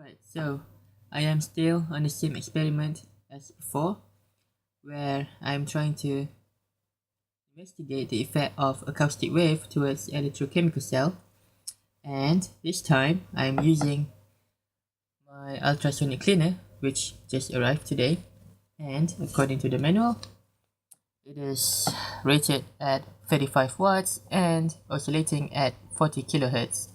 Alright, so I am still on the same experiment as before, where I'm trying to investigate the effect of acoustic wave towards electrochemical cell, and this time I'm using my ultrasonic cleaner, which just arrived today, and according to the manual, it is rated at 35 watts and oscillating at 40 kilohertz.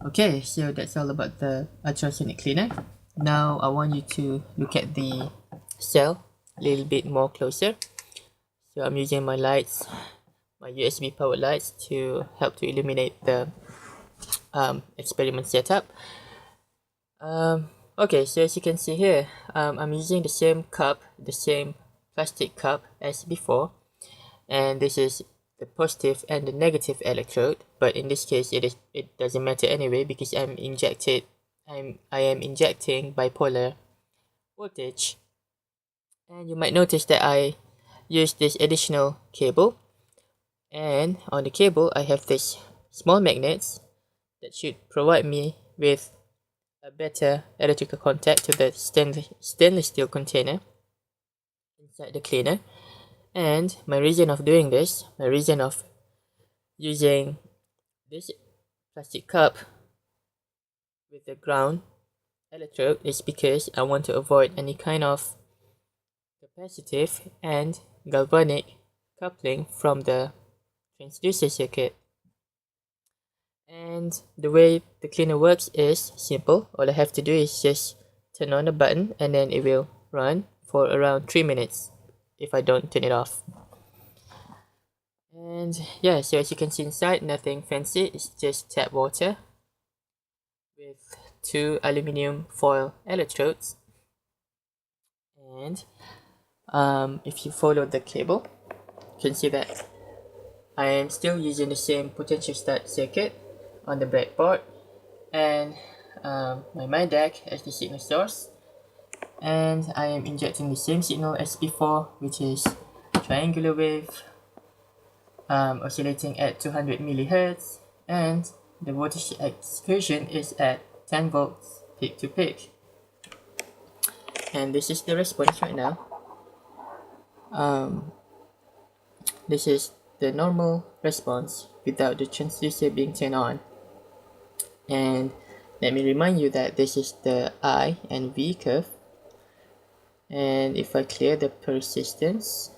Okay, so that's all about the ultrasonic cleaner. Now I want you to look at the cell a little bit more closer. So I'm using my lights, my USB powered lights, to help to illuminate the experiment setup. Okay, so as you can see here, I'm using the same cup, the same plastic cup as before, and this is the positive and the negative electrode, but in this case it doesn't matter anyway, because I am injecting bipolar voltage. And you might notice that I use this additional cable, and on the cable I have this small magnets that should provide me with a better electrical contact to the stainless steel container inside the cleaner. And my reason of doing this, my reason of using this plastic cup with the ground electrode is because I want to avoid any kind of capacitive and galvanic coupling from the transducer circuit. And the way the cleaner works is simple. All I have to do is just turn on the button, and then it will run for around 3 minutes if I don't turn it off. And yeah, so as you can see inside, nothing fancy, it's just tap water with 2 aluminum foil electrodes. And if you follow the cable, you can see that I am still using the same potential start circuit on the breadboard, and my myDAQ as the signal source, and I am injecting the same signal as before, which is triangular wave oscillating at 200 millihertz, and the voltage excursion is at 10 volts peak to peak. And this is the response right now. This is the normal response without the transducer being turned on. And let me remind you that this is the I and V curve, and if I clear the persistence,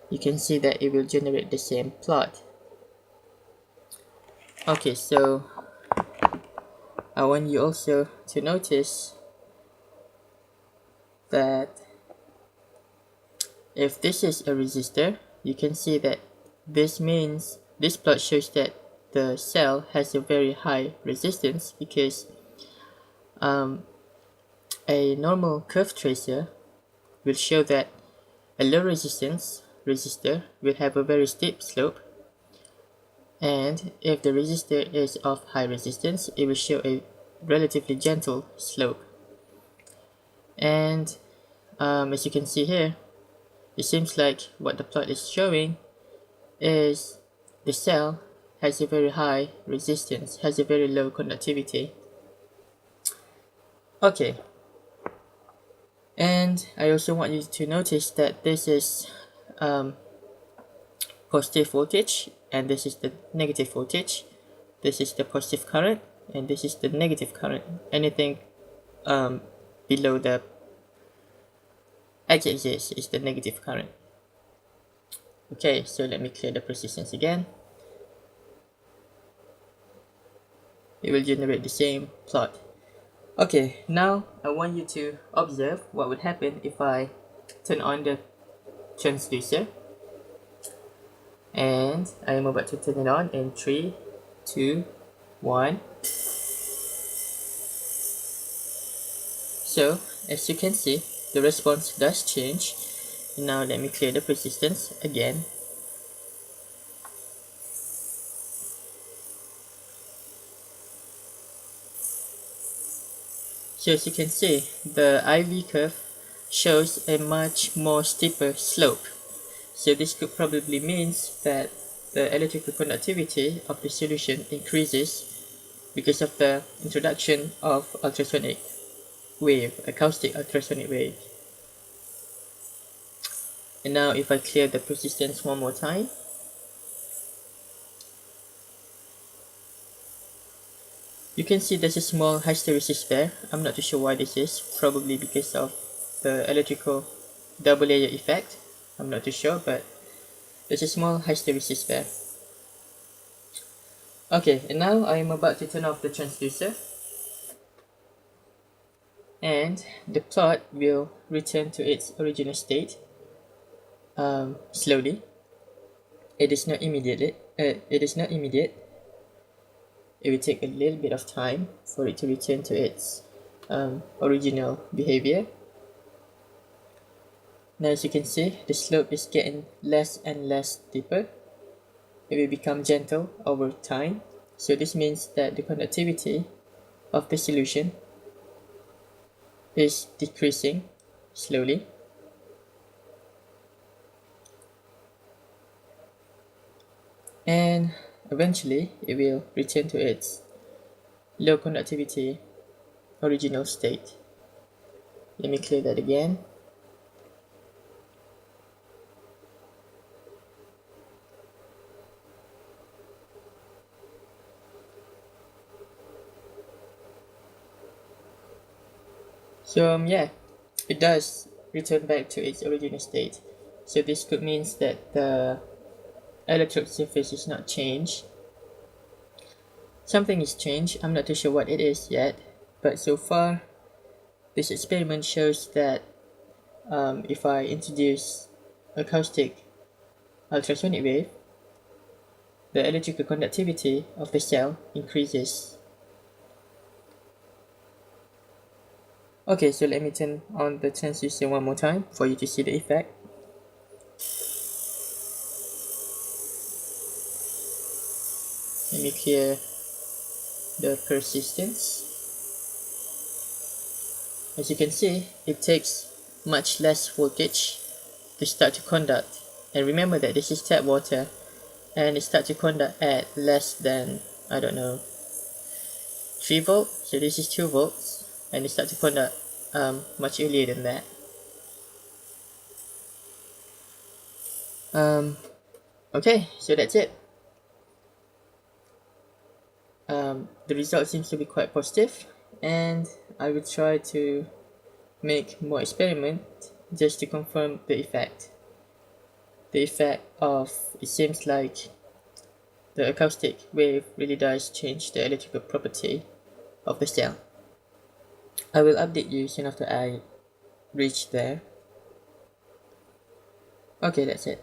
you can see that it will generate the same plot. Okay, so I want you also to notice that if this is a resistor, you can see that this means this plot shows that the cell has a very high resistance, because a normal curve tracer will show that a low resistance resistor will have a very steep slope, and if the resistor is of high resistance, it will show a relatively gentle slope. And as you can see here, it seems like what the plot is showing is the cell has a very high resistance, has a very low conductivity. Okay, and I also want you to notice that this is positive voltage, and this is the negative voltage. This is the positive current, and this is the negative current. Anything below the x-axis is the negative current. Okay, so let me clear the persistence again. It will generate the same plot. Okay, now I want you to observe what would happen if I turn on the transducer. And I am about to turn it on in 3, 2, 1. So, as you can see, the response does change. Now let me clear the persistence again. So as you can see, the IV curve shows a much more steeper slope. So this could probably means that the electrical conductivity of the solution increases because of the introduction of ultrasonic wave, acoustic ultrasonic wave. And now if I clear the persistence one more time, you can see there's a small hysteresis there. I'm not too sure why this is, probably because of the electrical double layer effect. I'm not too sure, but there's a small hysteresis there. Okay, and now I'm about to turn off the transducer, and the plot will return to its original state slowly. It is not immediate. It will take a little bit of time for it to return to its original behavior. Now, as you can see, the slope is getting less and less steeper. It will become gentle over time. So this means that the conductivity of the solution is decreasing slowly. And eventually it will return to its low conductivity original state. Let me clear that again. So yeah, it does return back to its original state. So this could mean that the electrode surface is not changed. Something is changed. I'm not too sure what it is yet, but so far this experiment shows that if I introduce acoustic ultrasonic wave, the electrical conductivity of the cell increases. Okay, so let me turn on the transducer one more time for you to see the effect. Let me clear the persistence. As you can see, it takes much less voltage to start to conduct. And remember that this is tap water, and it starts to conduct at less than, I don't know, 3 volts. So this is 2 volts, and it starts to conduct much earlier than that. Okay, so that's it. The result seems to be quite positive, and I will try to make more experiments just to confirm the effect. The effect of, it seems like the acoustic wave really does change the electrical property of the cell. I will update you soon after I reach there. Okay, that's it.